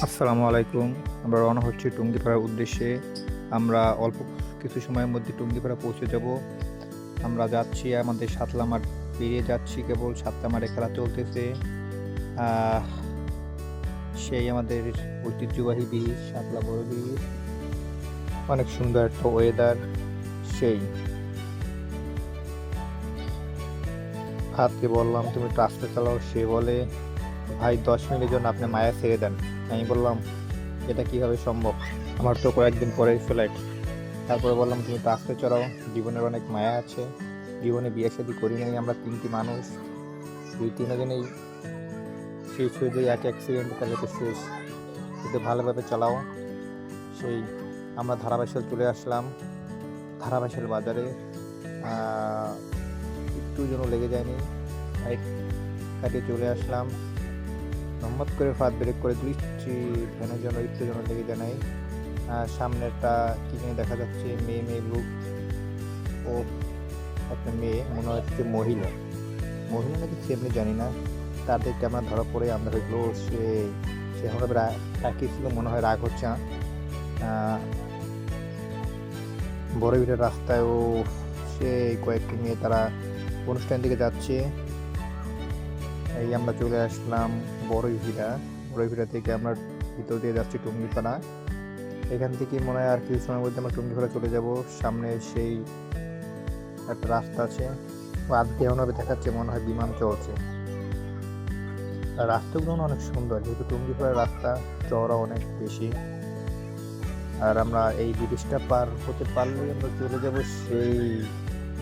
আসসালামু আলাইকুম। আমরা রওনা হচ্ছি টুঙ্গিপাড়ার উদ্দেশ্যে। আমরা অল্প কিছু সময়ের মধ্যে টুঙ্গিপাড়া পৌঁছে যাব। আমরা যাচ্ছি আমাদের সাতলা মাঠ পেরিয়ে যাচ্ছি, কেবল সাতলা মাঠে খেলা চলতেছে। আহ সেই আমাদের ঐতিহ্যবাহী ব্রিজ, সাতলা বড় ব্রিজ। অনেক সুন্দর একটা ওয়েদার। সেই ফাহাদকে বললাম তুমি একটু আস্তে চালাও, সে বলে ভাই 10 মিনিটের জন্য আপনি মায়া ছেড়ে দেন। আমি বললাম এটা কিভাবে সম্ভব, আমার তো কয়েকদিন পরে ফ্লাইট। তারপরে বললাম তুমি তো আস্তে চড়াও, জীবনের অনেক মায়া আছে, জীবনে বিয়ে শাদী করি নাই, আমরা 3টি মানুষ, 2-3 জনেই শেষ হয়ে যায় এক অ্যাক্সিডেন্ট, তাহলে তো শেষ, একটু ভালোভাবে চালাও। সেই আমরা ধারাবাসেল চলে আসলাম। ধারাবাসেল বাজারে একটু যেন লেগে যায়নি, বাইক কাটিয়ে চলে আসলাম। হঠাৎ করে ফাঁদ ব্রেক করে দিচ্ছি, ভ্যানের জন্য একটু যেন লেগে যায় নাই। সামনেরটা কি নিয়ে দেখা যাচ্ছে, মেয়ে মেয়ে লুক। ও একটা মেয়ে, মনে হচ্ছে মহিলা, মহিলা নাকি সেমনি জানি না। তাদের ক্যামেরা ধরা পড়ে আমরা দেখলো সে সে আমরা তাকিয়েছিল, মনে হয় রাগ হচ্ছে না। বড় ভিড়ের রাস্তায় ও সে কয়েকটি মেয়ে, তারা অনুষ্ঠান দিকে যাচ্ছে। এই আমরা চলে আসলাম বড়ইভিড়া থেকে আমরা ভিতর দিয়ে যাচ্ছি টুঙ্গিপাড়া। এখান থেকে মনে হয় আর কিছু সময়ের মধ্যে আমরা টুঙ্গিপাড়া চলে যাব। সামনে সেই একটা রাস্তা আছে, হাত দিয়ে এমনভাবে দেখাচ্ছে মনে হয় বিমান চলছে। আর রাস্তাগুলো অনেক সুন্দর, যেহেতু টুঙ্গিপাড়ার রাস্তা চওড়া অনেক বেশি। আর আমরা এই ব্রিজটা পার হতে পারলে আমরা চলে যাব সেই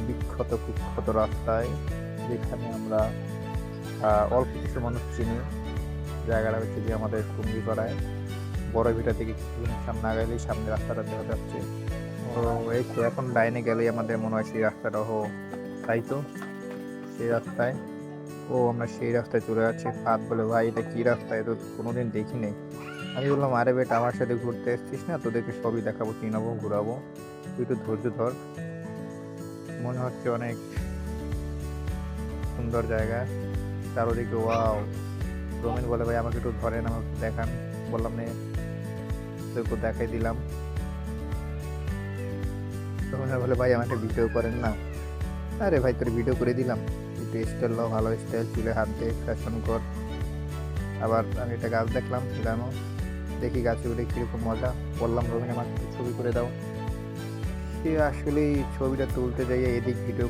বিখ্যাত কুখ্যাত রাস্তায়, যেখানে আমরা অল্প কিছু মানুষ চিনি। জায়গাটা হচ্ছে যে আমাদের টুঙ্গিপাড়ায় বড়ভিটা থেকে কিছুদিন সামনে আগাইলেই সামনে রাস্তাটা দেখা যাচ্ছে। এই তো এখন ডাইনে গেলেই আমাদের মনে হয় সেই রাস্তাটা, তাই তো সেই রাস্তায়। আমরা সেই রাস্তায় চলে যাচ্ছি। ফাদ বলে ভাই এটা কি রাস্তা, এ তো কোনোদিন দেখি নেই। আমি বললাম আরে বেটা, আমার সাথে ঘুরতে এসছিস না, তোদেরকে সবই দেখাবো, চিনাবো, ঘুরাবো, তুই একটু ধৈর্য ধর। মনে হচ্ছে অনেক সুন্দর জায়গা, চারোদিকে ওয়াও। রোমেন বলে ভাই আমাকে একটু ধরেন, আমাকে দেখান। বললাম নে, তোকে দেখাই দিলাম। রোমেন বলে ভাই আমাকে ভিডিও করেন না। আরে ভাই তোর ভিডিও করে দিলাম, একটু স্টাইল লো, ভালো স্টাইল, চুলে হাত দে, ফ্যাশন কর। আবার আমি একটা গাছ দেখলাম জানো, দেখি গাছে উঠে কিরকম মজা। বললাম রোমেন আমাকে ছবি করে দাও। সে আসলেই ছবিটা তুলতে যাই এদিক ভিডিও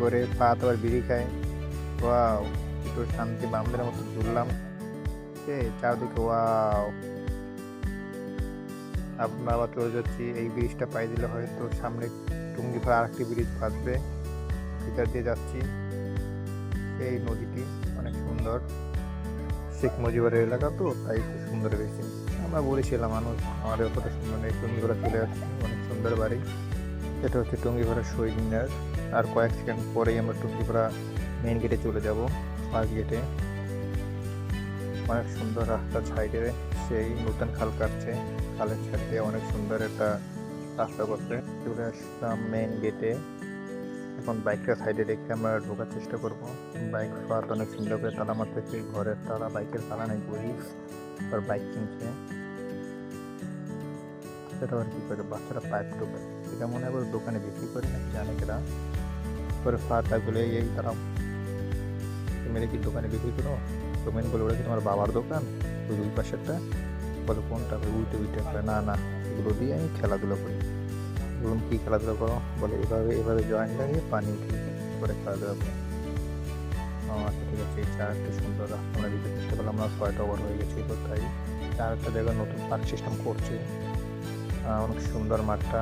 করে পা তো আর বিড়ি খায়। ওয়াও, একটু শান্তি বান্ধবের মতো ঘুরলাম। চারদিকে ওয়াও। আমরা আবার চলে যাচ্ছি, এই ব্রিজটা পাই দিলে হয়তো সামনে টুঙ্গিপাড়া আরেকটি ব্রিজ বাঁধবে, ভিতর দিয়ে যাচ্ছি। সেই নদীটি অনেক সুন্দর, শেখ মুজিবের এলাকা তো তাই খুব সুন্দর বেশি। আমরা বলেছিলাম মানুষ আমাদের কত সুন্দর নেই, টুঙ্গিপাড়া চলে আসছি, অনেক সুন্দর বাড়ি। এটা হচ্ছে টুঙ্গিপাড়া শহীদ মিনার। আর কয়েক সেকেন্ড পরেই আমরা টুঙ্গিপাড়া মেইন গেটে চলে যাব, ফার্স্ট গেটে। অনেক সুন্দর রাস্তার সাইডে সেই নতুন খাল কাটছে, খালের সাইড দিয়ে অনেক সুন্দর একটা রাস্তা করছে। চলে আসলাম মেইন গেটে। এখন বাইকটা সাইডে রেখে আমরা ঢোকার চেষ্টা করব। বাইক পাত অনেক সুন্দর করে তালা মারতেছে, ঘরের তালা, বাইকের তালা নেই, গরিব আর বাইক কিনছে। সেটা আর কি করে বাচ্চারা পাইপ ঢোকে, এটা মনে হয় দোকানে বিক্রি করে নাকি জানে কেরা। পরে ফাটা গুলো এই তারা তুমি কি দোকানে বিক্রি করো? রোমেন বলে ওটা কি তোমার বাবার দোকান? ওই দুই পাশেরটা। বলে কোনটা? উল্টে উল্টে। না না, এগুলো দিয়ে আমি খেলাধুলো করি। বলুন কি খেলাধুলা করো? বলে এভাবে এভাবে জয়েন্ট লাগিয়ে পানি উঠে করে খেলাধুলা করো। আচ্ছা ঠিক আছে। এই চারটা সুন্দর রাস্তা আমরা দিতে দেখতে পেলাম, আমরা 6টা ওভার হয়ে গেছি, তো তাই চারটা জায়গায় নতুন পার্ক সিস্টেম করছে। অনেক সুন্দর মাঠটা।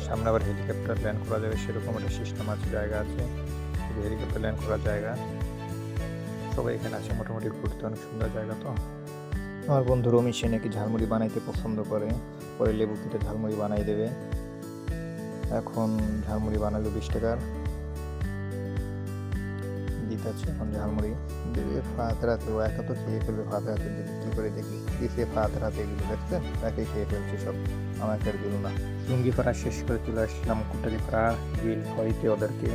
সামনে আবার হেলিকপ্টার ল্যান্ড করা যাবে সেরকম একটা সিস্টেম আছে, জায়গা আছে, হেলিকপ্টার ল্যান্ড করার জায়গা। সবাই এখানে আছে মোটামুটি ঘুরতে, অনেক সুন্দর জায়গা। তো আমার বন্ধু রমি, সে নাকি ঝালমুড়ি বানাইতে পছন্দ করে, পরে লেবু কেটে ঝালমুড়ি বানাই দেবে। এখন ঝালমুড়ি বানালো 20 টাকার দিতেছে, এখন ঝালমুড়ি দেবে। ফাত রাতে ও একা তো খেয়ে ফেলবে, ফাত রাতে দিলে কি করে দেখি দিছে, ফাত রাতে এগুলো দেখছেন, তাকে খেয়ে ফেলছে সব, আমাকে আর দিল না। টুঙ্গিপাড়া শেষ করে চলে আসলাম কুটারিপাড়া বিল হইতে ওদেরকে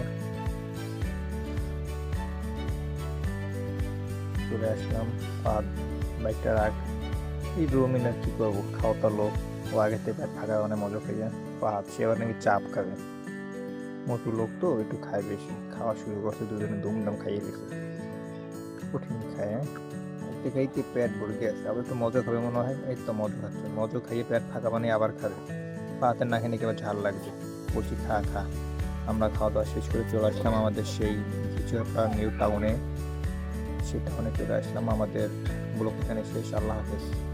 চলে আসলাম। বাইকটা রাখ, এই রুমিন আর কি করবো, খাওয়া লোক, ও আগে থেকে পেট ফাঁকা অনেক মজা খাইয়া পাচ্ছে, এবার নাকি চাপ খাবে। মোটু লোক তো একটু খায় বেশি, খাওয়া শুরু করছে, দুজনে দুমদাম খাইয়ে দিচ্ছে, কঠিন খায়। হ্যাঁ, খাইতে খাইতে পেট ভরে গেছে, আবার একটু মজা খাবে মনে হয়। এই তো মজা খাচ্ছে, মজা খাইয়ে পেট ফাঁকা মানে আবার খাবে। পাতের না খেয়ে এবার ঝাল লাগবে, বলছি খা খা। আমরা খাওয়া দাওয়া শেষ করে চলে আসলাম আমাদের সেই কিছু একটা নিউ টাউনে। সেই টাউনে চলে আসলাম, আমাদের ব্লগ এখানে শেষ। আল্লাহ হাফেজ।